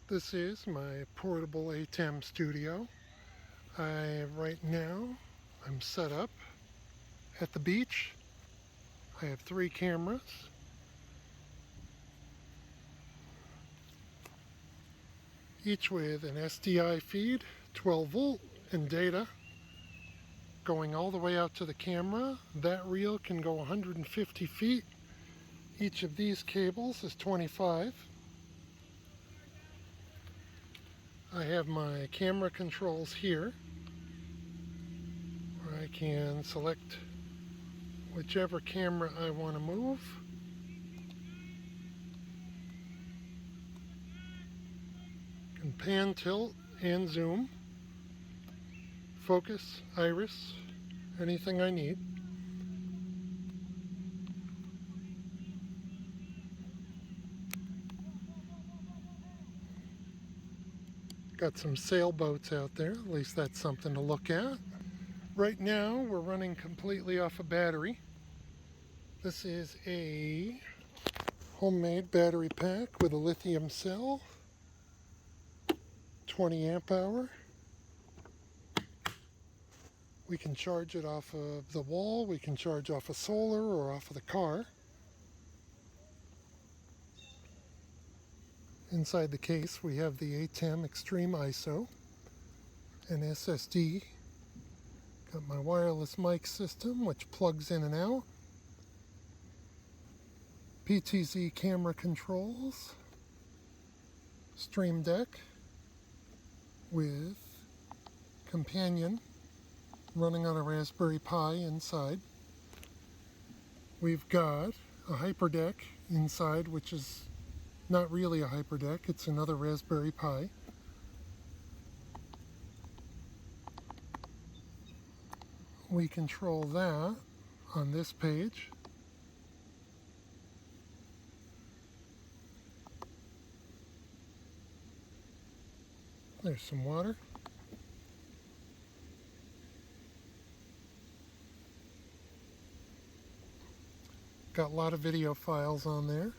This is my portable ATEM studio. Right now, I'm set up at the beach. I have 3 cameras, each with an SDI feed, 12 volt, and data going all the way out to the camera. That reel can go 150 feet. Each of these cables is 25. I have my camera controls here, where I can select whichever camera I want to move. Can pan, tilt, and zoom. Focus, iris, anything I need. Got some sailboats out there, at least that's something to look at. Right now we're running completely off a battery. This is a homemade battery pack with a lithium cell, 20 amp hour. We can charge it off of the wall, we can charge off of solar or off of the car. Inside the case we have the ATEM Extreme ISO, an SSD. Got my wireless mic system which plugs in and out. PTZ camera controls. Stream Deck with companion running on a Raspberry Pi inside. We've got a hyperdeck inside, which is not really a hyperdeck, it's another Raspberry Pi. We control that on this page. There's some water. Got a lot of video files on there.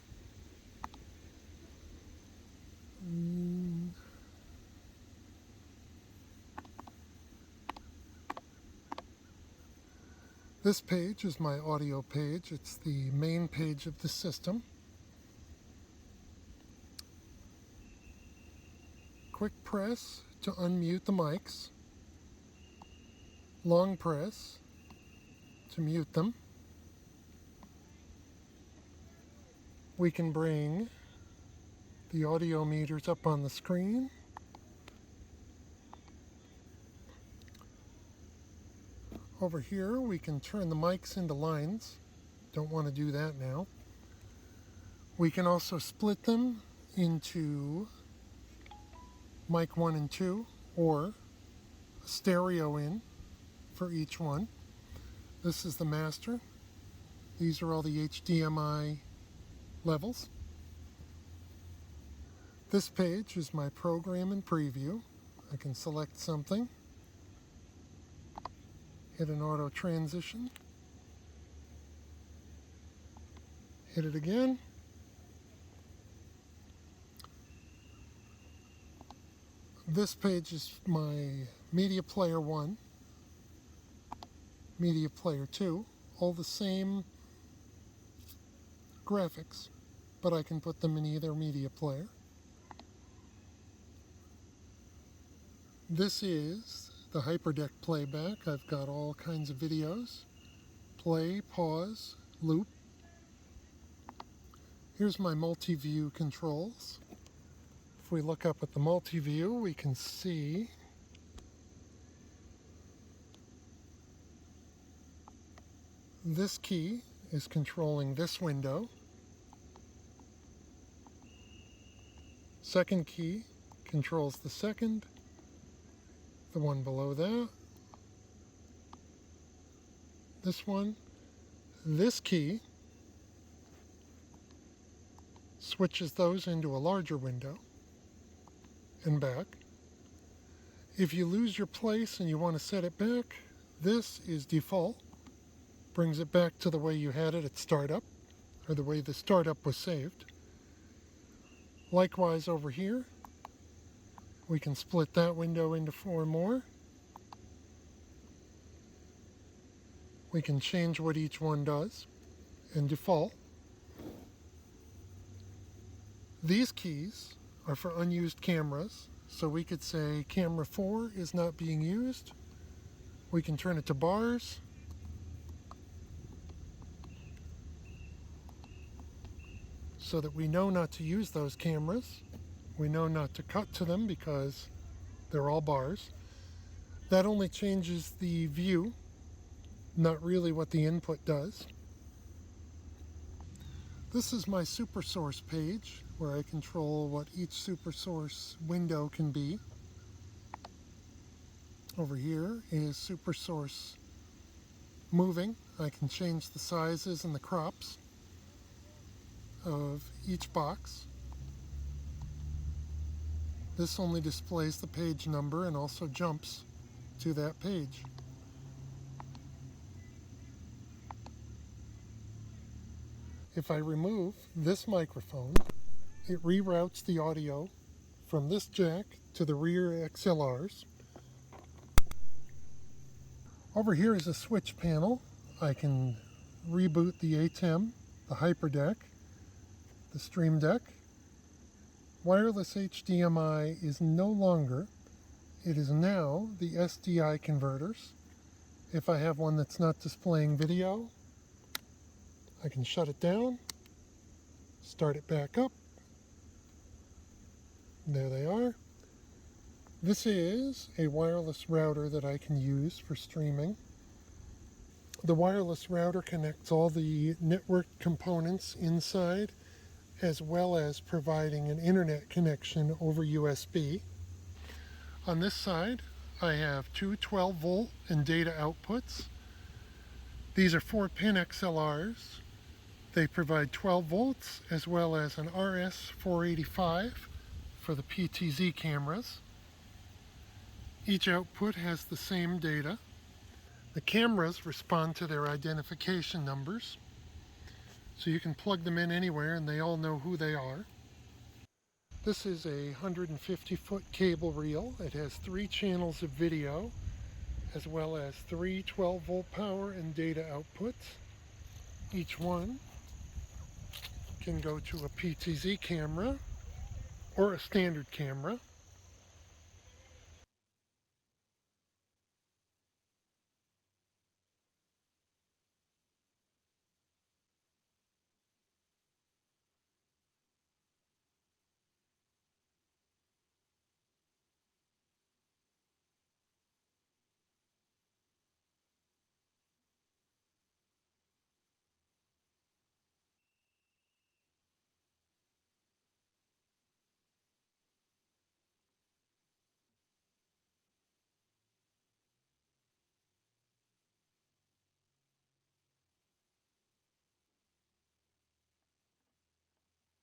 This page is my audio page. It's the main page of the system. Quick press to unmute the mics. Long press to mute them. We can bring the audio meters up on the screen. Over here we can turn the mics into lines. Don't want to do that now. We can also split them into mic 1 and 2 or a stereo in for each one. This is the master. These are all the HDMI levels. This page is my program and preview. I can select something, hit an auto transition, hit it again. This page is my media player 1, media player 2, all the same graphics, but I can put them in either media player. This is the hyperdeck playback. I've got all kinds of videos. Play, pause, loop. Here's my multiview controls. If we look up at the multiview, we can see this key is controlling this window. Second key controls the second, the one below that, this one. This key switches those into a larger window and back. If you lose your place and you want to set it back, this is default. Brings it back to the way you had it at startup, or the way the startup was saved. Likewise over here, We can split that window into 4 more. We can change what each one does and default. These keys are for unused cameras, so we could say camera 4 is not being used. We can turn it to bars. So that we know not to use those cameras. We know not to cut to them because they're all bars. That only changes the view, not really what the input does. This is my super source page where I control what each super source window can be. Over here is super source moving. I can change the sizes and the crops of each box. This only displays the page number and also jumps to that page. If I remove this microphone, it reroutes the audio from this jack to the rear XLRs. Over here is a switch panel. I can reboot the ATEM, the HyperDeck, the Stream Deck. Wireless HDMI is no longer. It is now the SDI converters. If I have one that's not displaying video, I can shut it down, start it back up. There they are. This is a wireless router that I can use for streaming. The wireless router connects all the network components inside, as well as providing an internet connection over USB. On this side, I have two 12-volt and data outputs. These are 4-pin XLRs. They provide 12 volts as well as an RS485 for the PTZ cameras. Each output has the same data. The cameras respond to their identification numbers, so you can plug them in anywhere and they all know who they are. This is a 150-foot cable reel. It has 3 channels of video as well as 3 12-volt power and data outputs. Each one can go to a PTZ camera or a standard camera.